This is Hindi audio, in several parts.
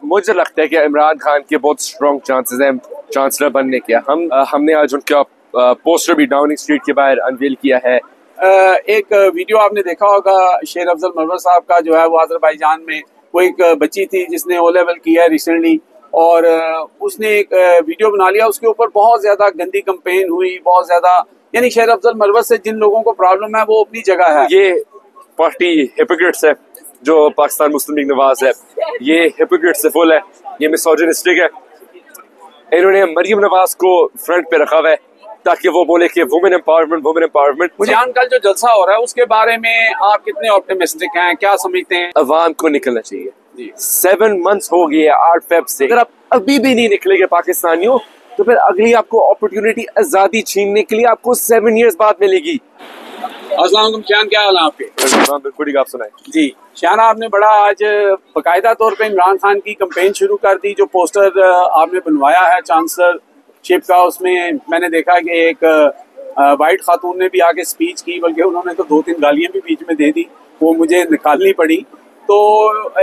मुझे लगता है कि इमरान खान के बहुत स्ट्रॉन्ग चांसेस हैं चांसलर बनने के। हमने आज उनका पोस्टर भी डाउनिंग स्ट्रीट के बाहर अनवील किया है। एक वीडियो आपने देखा होगा शेर अफजल मरवत साहब का, जो है वो अजरबैजान में वो एक बच्ची थी जिसने ओ लेवल किया है रिसेंटली, और उसने एक वीडियो बना लिया। उसके ऊपर बहुत ज्यादा गंदी कंपेन हुई, बहुत ज्यादा, यानी शेर अफजल मरवत से जिन लोगों को प्रॉब्लम है वो अपनी जगह है। ये पार्टी हिपोक्रेट्स है जो पाकिस्तान मुस्लिम लीग नवाज है, ये हिपोक्रेट्स से फुल है, ये मिसोजिनिस्टिक है। इन्होंने मरियम नवाज को फ्रंट पे रखा हुआ है ताकि वो बोले कि वुमेन एम्पावरमेंट। मुझे कल जो जलसा हो रहा है उसके बारे में आप कितने ऑप्टिमिस्टिक हैं, क्या समझते हैं? अवाम को निकलना चाहिए। 7 months हो गए 8 फेब से, अगर आप अभी भी नहीं निकलेंगे पाकिस्तानियों तो फिर अगली आपको अपॉर्चुनिटी आजादी छीनने के लिए आपको 7 years बाद मिलेगी। अस्सलाम वालेकुम शान, क्या हाल है आपके? बिल्कुल, आप सुनाए जी। शान, आपने बड़ा आज बाकायदा तौर पे इमरान खान की कंपेन शुरू कर दी। जो पोस्टर आपने बनवाया है चांसलरशिप का, उसमें मैंने देखा कि एक वाइट खातून ने भी आके स्पीच की, बल्कि उन्होंने तो 2-3 गालियां भी बीच में दे दी, वो मुझे निकालनी पड़ी। तो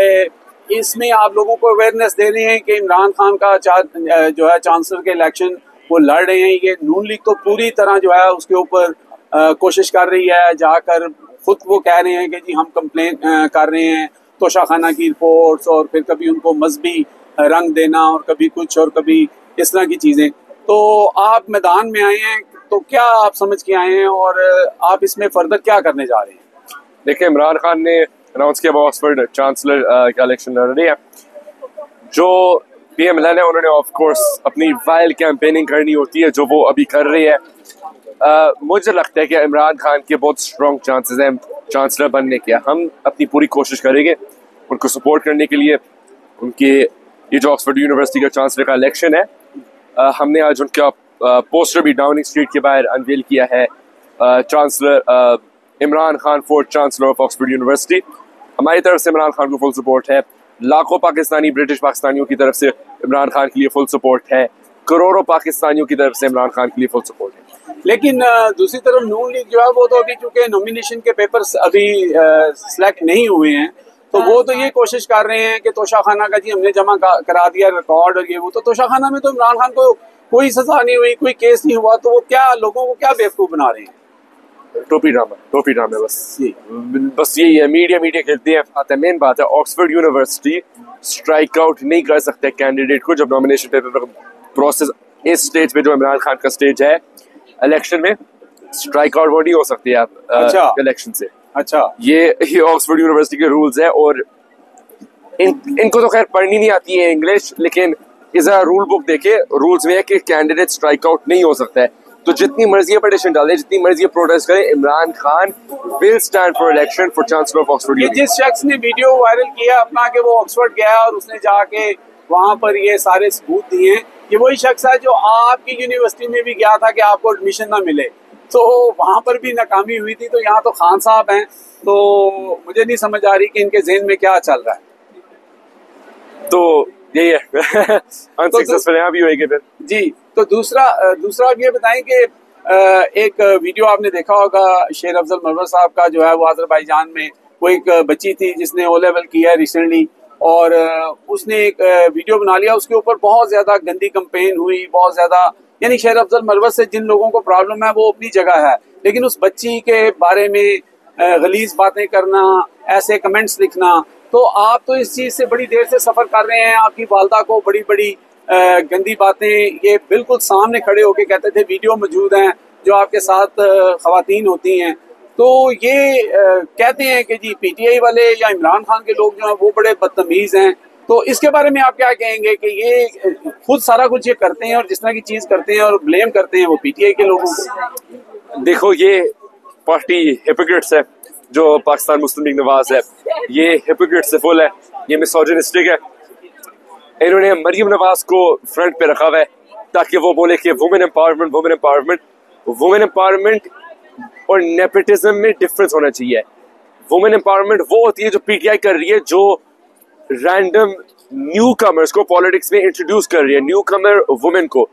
इसमें आप लोगों को अवेयरनेस दे रहे हैं कि इमरान खान का जो है चांसलर के इलेक्शन वो लड़ रहे हैं। ये नून लीग तो पूरी तरह जो है उसके ऊपर कोशिश कर रही है, जाकर खुद वो कह रहे हैं कि जी हम कंप्लेन कर रहे हैं तोशाखाना की रिपोर्ट्स, और फिर कभी उनको मजहबी रंग देना और कभी कुछ और कभी इस तरह की चीज़ें। तो आप मैदान में आए हैं, तो क्या आप समझ के आए हैं और आप इसमें फर्दर क्या करने जा रहे हैं? देखिए, इमरान खान ने अनाउंस किया ऑक्सफोर्ड चांसलर का इलेक्शन लड़ रही है। जो PMLN है उन्होंने ऑफ कोर्स अपनी वाइल्ड कैंपेनिंग करनी होती है, जो वो अभी कर रही है। मुझे लगता है कि इमरान खान के बहुत स्ट्रॉन्ग चांसेस हैं चांसलर बनने के। हम अपनी पूरी कोशिश करेंगे उनको सपोर्ट करने के लिए। उनके ये जो ऑक्सफोर्ड यूनिवर्सिटी का चांसलर का इलेक्शन है, हमने आज उनका पोस्टर भी डाउनिंग स्ट्रीट के बाहर अनवील किया है। Chancellor Imran Khan for chancellor of Oxford university. हमारी तरफ से इमरान खान को फुल सपोर्ट है। लाखों पाकिस्तानी ब्रिटिश पाकिस्तानियों की तरफ से इमरान खान के लिए फुल सपोर्ट है। करोड़ों पाकिस्तानियों की तरफ से इमरान खान के लिए फुल सपोर्ट है। लेकिन दूसरी तरफ नून लीग जो है वो तो अभी, चूंकि नॉमिनेशन के पेपर्स अभी सिलेक्ट नहीं हुए हैं, तो वो तो ये कोशिश कर रहे हैं कि तोशाखाना का जी हमने जमा करा दिया रिकॉर्ड और ये वो। तो तोशाखाना में तो इमरान खान को कोई सजा नहीं हुई, कोई केस नहीं हुआ, तो वो क्या लोगों को क्या बेवकूफ बना रहे हैं? टोपी ड्रामा बस यही है। मीडिया कहते हैं। मेन बात है, ऑक्सफोर्ड यूनिवर्सिटी स्ट्राइक आउट नहीं कर सकते कैंडिडेट को जब नॉमिनेशन पेपर प्रोसेस इस स्टेज पे जो इमरान खान का स्टेज है इलेक्शन में, स्ट्राइक आउट वो नहीं हो सकती आप इलेक्शन से। अच्छा, ये ऑक्सफोर्ड यूनिवर्सिटी के रूल्स है, और इनको तो खैर पढ़नी नहीं आती है इंग्लिश, लेकिन इधर रूल बुक देखे रूल्स में है कि कैंडिडेट स्ट्राइक आउट नहीं हो सकता है। तो जितनी मर्जी पिटीशन डाले, जितनी मर्जी प्रोटेस्ट करे, Imran Khan will stand for election for chancellor of Oxford. जिस शख्स ने वीडियो वायरल किया अपना कि वो ऑक्सफोर्ड गया और उसने जाके वहां पर ये सारे सबूत दिए, ये वही शख्स है जो आपकी यूनिवर्सिटी में भी गया था कि आपको एडमिशन ना मिले, तो वहां पर भी नाकामी हुई थी। तो यहाँ तो खान साहब हैं, तो मुझे नहीं समझ आ रही कि इनके ज़हन में क्या चल रहा है। तो यही है अनसक्सेसफुल यहाँ भी होएगी फिर जी। तो दूसरा आप ये बताएं कि एक वीडियो आपने देखा होगा शेर अफजल मरवत साहब का, जो है वो अजरबैजान में वो एक बच्ची थी जिसने ओ लेवल किया है रिसेंटली, और उसने एक वीडियो बना लिया। उसके ऊपर बहुत ज्यादा गंदी कंपेन हुई, बहुत ज्यादा, यानी शेर अफजल मरवत से जिन लोगों को प्रॉब्लम है वो अपनी जगह है, लेकिन उस बच्ची के बारे में गलीज बातें करना, ऐसे कमेंट्स लिखना। तो आप तो इस चीज से बड़ी देर से सफर कर रहे हैं, आपकी वालदा को बड़ी बड़ी गंदी बातें ये बिल्कुल सामने खड़े होके कहते थे, वीडियो मौजूद हैं जो आपके साथ खवातीन होती हैं, तो ये कहते हैं कि जी PTI वाले या इमरान खान के लोग जो हैं वो बड़े बदतमीज हैं। तो इसके बारे में आप क्या कहेंगे कि ये खुद सारा कुछ ये करते हैं और जिस तरह की चीज करते हैं और ब्लेम करते हैं वो PTI के लोगों को? देखो, ये पार्टी हिपोक्रेट्स है जो पाकिस्तान मुस्लिम लीग नवाज है, ये हिपोक्रेट्स से फुल है, ये मिसोजिनिस्टिक है। इन्होंने मरियम नवाज को फ्रंट पे रखा हुआ है ताकि वो बोले कि वुमेन एम्पावरमेंट और नेपोटिज्म में डिफरेंस होना चाहिए। वुमेन एम्पावरमेंट वो होती है जो PTI कर रही है, जो रैंडम न्यू कमर्स को पॉलिटिक्स में इंट्रोड्यूस कर रही है, न्यू कमर वुमेन को।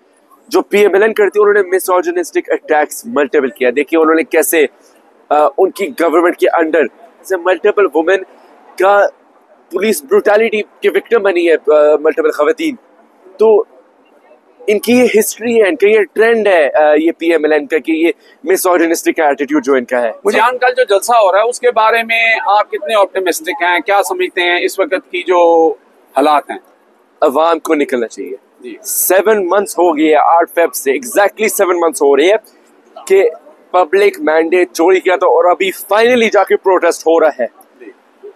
जो PMLN करती है, उन्होंने मिसोजिनिस्टिक अटैक्स मल्टीपल किया। देखिए उन्होंने कैसे उनकी गवर्नमेंट के अंडर से मल्टीपल वुमेन का पुलिस ब्रूटैलिटी की विक्टिम बनी है मल्टीपल खवातीन। तो इनकी ये हिस्ट्री है, इनका ये ट्रेंड है, ये PMLN का कि ये मिसोजिनिस्टिक एटीट्यूड जो इनका है। मुझे कल जो जलसा हो रहा है उसके बारे में आप कितने ऑप्टिमिस्टिक हैं, क्या समझते हैं इस वक्त की जो हालात हैं? अवाम को निकलना चाहिए। 7 मंथ्स हो गए, 8 फेब से एग्जैक्टली 7 मंथ्स हो रही है कि पब्लिक मैंडेट चोरी किया था और अभी फाइनली जाके प्रोटेस्ट हो रहा है।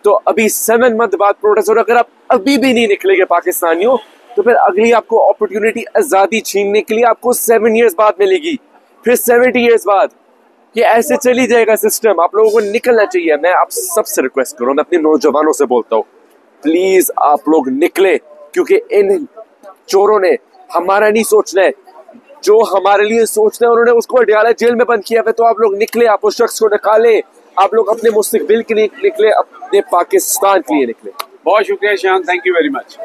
तो अभी 7 मंथ बाद प्रोटेस्ट हो रहा है। अगर आप अभी भी नहीं निकलेंगे पाकिस्तानियों, तो फिर अगली आपको अपॉर्चुनिटी आजादी छीनने के लिए आपको 7 इयर्स बाद मिलेगी, फिर 70 इयर्स बाद। ये ऐसे चली जाएगा सिस्टम। आप लोगों को निकलना चाहिए। मैं आप सबसे रिक्वेस्ट करूँ, मैं अपने नौजवानों से बोलता हूँ, प्लीज आप लोग निकले, क्योंकि इन चोरों ने हमारा नहीं सोचना है, जो हमारे लिए सोचते हैं उन्होंने उसको अडयाला जेल में बंद किया है। तो आप लोग निकले, आप उस शख्स को निकाले, आप लोग अपने मुस्तकबिल के लिए निकले, अपने पाकिस्तान के लिए निकले। बहुत शुक्रिया शान, थैंक यू वेरी मच।